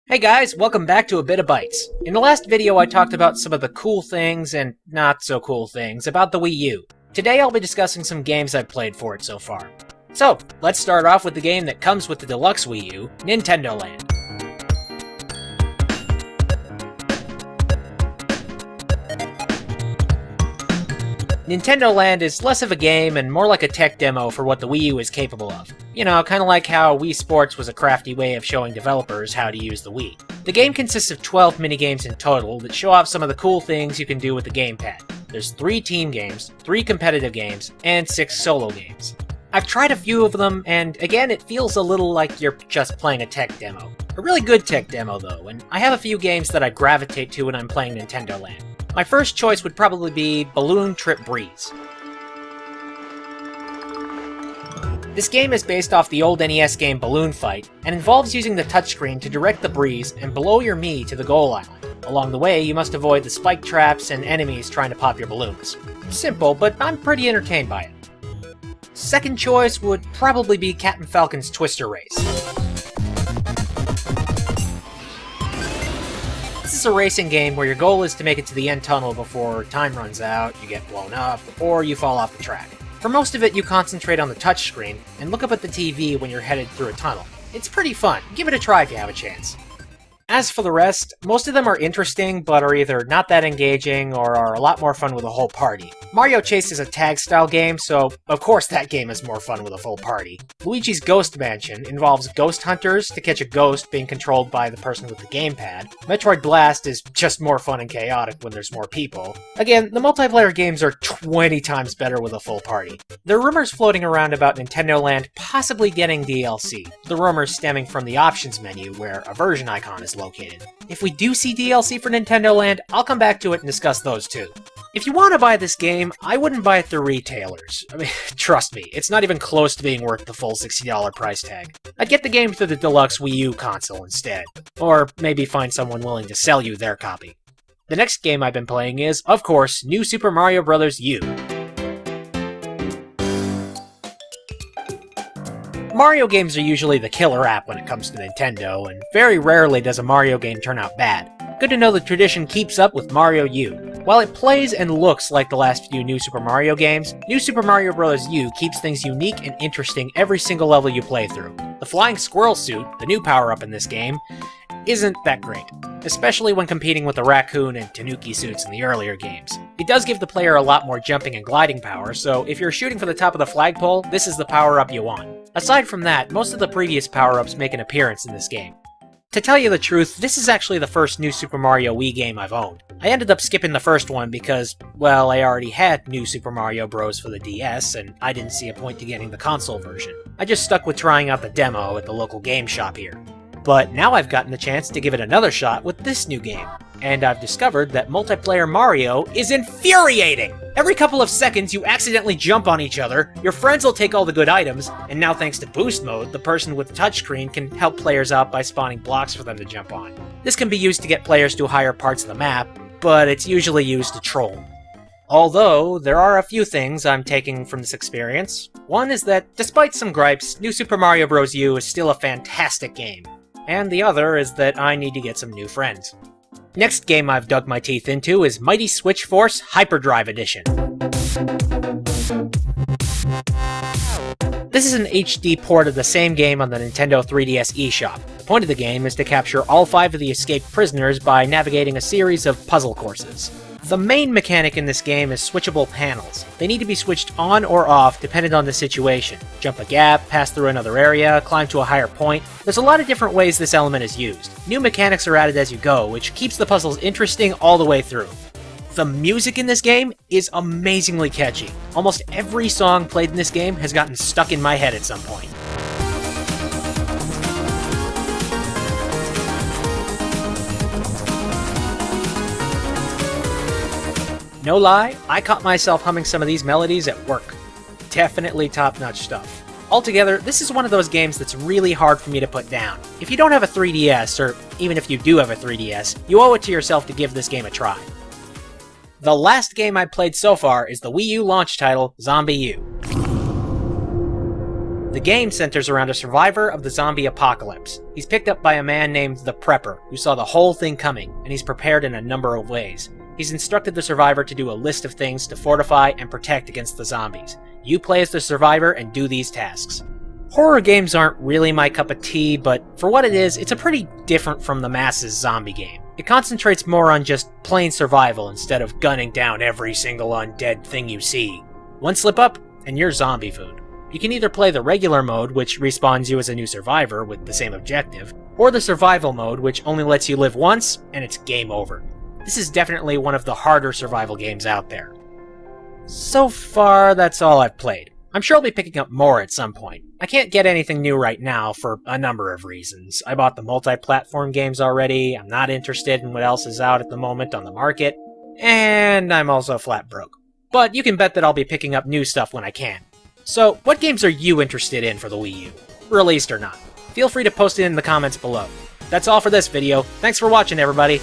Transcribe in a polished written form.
Hey guys, welcome back to a bit of Bytes. In the last video I talked about some of the cool things and not so cool things about the Wii U. Today I'll be discussing some games I've played for it so far. So, let's start off with the game that comes with the deluxe Wii U, Nintendo Land. Nintendo Land is less of a game and more like a tech demo for what the Wii U is capable of. You know, kind of like how Wii Sports was a crafty way of showing developers how to use the Wii. The game consists of 12 minigames in total that show off some of the cool things you can do with the gamepad. There's 3 team games, 3 competitive games, and 6 solo games. I've tried a few of them, and again, it feels a little like you're just playing a tech demo. A really good tech demo though, and I have a few games that I gravitate to when I'm playing Nintendo Land. My first choice would probably be Balloon Trip Breeze. This game is based off the old NES game Balloon Fight, and involves using the touchscreen to direct the breeze and blow your Mii to the goal island. Along the way, you must avoid the spike traps and enemies trying to pop your balloons. Simple, but I'm pretty entertained by it. Second choice would probably be Captain Falcon's Twister Race. This is a racing game where your goal is to make it to the end tunnel before time runs out, you get blown up, or you fall off the track. For most of it, you concentrate on the touchscreen and look up at the TV when you're headed through a tunnel. It's pretty fun. Give it a try if you have a chance. As for the rest, most of them are interesting, but are either not that engaging or are a lot more fun with a whole party. Mario Chase is a tag-style game, so of course that game is more fun with a full party. Luigi's Ghost Mansion involves ghost hunters to catch a ghost being controlled by the person with the gamepad. Metroid Blast is just more fun and chaotic when there's more people. Again, the multiplayer games are 20 times better with a full party. There are rumors floating around about Nintendo Land possibly getting DLC, the rumors stemming from the options menu where a version icon is located. If we do see DLC for Nintendo Land, I'll come back to it and discuss those too. If you want to buy this game, I wouldn't buy it through retailers. I mean, trust me, it's not even close to being worth the full $60 price tag. I'd get the game through the deluxe Wii U console instead. Or maybe find someone willing to sell you their copy. The next game I've been playing is, of course, New Super Mario Bros. U. Mario games are usually the killer app when it comes to Nintendo, and very rarely does a Mario game turn out bad. Good to know the tradition keeps up with Mario U. While it plays and looks like the last few New Super Mario games, New Super Mario Bros. U keeps things unique and interesting every single level you play through. The flying squirrel suit, the new power-up in this game, isn't that great, especially when competing with the raccoon and tanuki suits in the earlier games. It does give the player a lot more jumping and gliding power, so if you're shooting for the top of the flagpole, this is the power-up you want. Aside from that, most of the previous power-ups make an appearance in this game. To tell you the truth, this is actually the first New Super Mario Wii game I've owned. I ended up skipping the first one because, well, I already had New Super Mario Bros. For the DS, and I didn't see a point to getting the console version. I just stuck with trying out the demo at the local game shop here. But now I've gotten the chance to give it another shot with this new game, and I've discovered that multiplayer Mario is infuriating! Every couple of seconds you accidentally jump on each other, your friends will take all the good items, and now thanks to Boost Mode, the person with the touchscreen can help players out by spawning blocks for them to jump on. This can be used to get players to higher parts of the map, but it's usually used to troll. Although, there are a few things I'm taking from this experience. One is that, despite some gripes, New Super Mario Bros. U is still a fantastic game. And the other is that I need to get some new friends. Next game I've dug my teeth into is Mighty Switch Force Hyperdrive Edition. This is an HD port of the same game on the Nintendo 3DS eShop. The point of the game is to capture all 5 of the escaped prisoners by navigating a series of puzzle courses. The main mechanic in this game is switchable panels. They need to be switched on or off depending on the situation. Jump a gap, pass through another area, climb to a higher point. There's a lot of different ways this element is used. New mechanics are added as you go, which keeps the puzzles interesting all the way through. The music in this game is amazingly catchy. Almost every song played in this game has gotten stuck in my head at some point. No lie, I caught myself humming some of these melodies at work. Definitely top-notch stuff. Altogether, this is one of those games that's really hard for me to put down. If you don't have a 3DS, or even if you do have a 3DS, you owe it to yourself to give this game a try. The last game I've played so far is the Wii U launch title, Zombiu. The game centers around a survivor of the zombie apocalypse. He's picked up by a man named the Prepper, who saw the whole thing coming, and he's prepared in a number of ways. He's instructed the survivor to do a list of things to fortify and protect against the zombies. You play as the survivor and do these tasks. Horror games aren't really my cup of tea, but for what it is, it's a pretty different from the masses zombie game. It concentrates more on just plain survival instead of gunning down every single undead thing you see. One slip up, and you're zombie food. You can either play the regular mode, which respawns you as a new survivor with the same objective, or the survival mode, which only lets you live once, and it's game over. This is definitely one of the harder survival games out there. So far, that's all I've played. I'm sure I'll be picking up more at some point. I can't get anything new right now for a number of reasons. I bought the multi-platform games already, I'm not interested in what else is out at the moment on the market, and I'm also flat broke. But you can bet that I'll be picking up new stuff when I can. So, what games are you interested in for the Wii U? Released or not? Feel free to post it in the comments below. That's all for this video. Thanks for watching, everybody!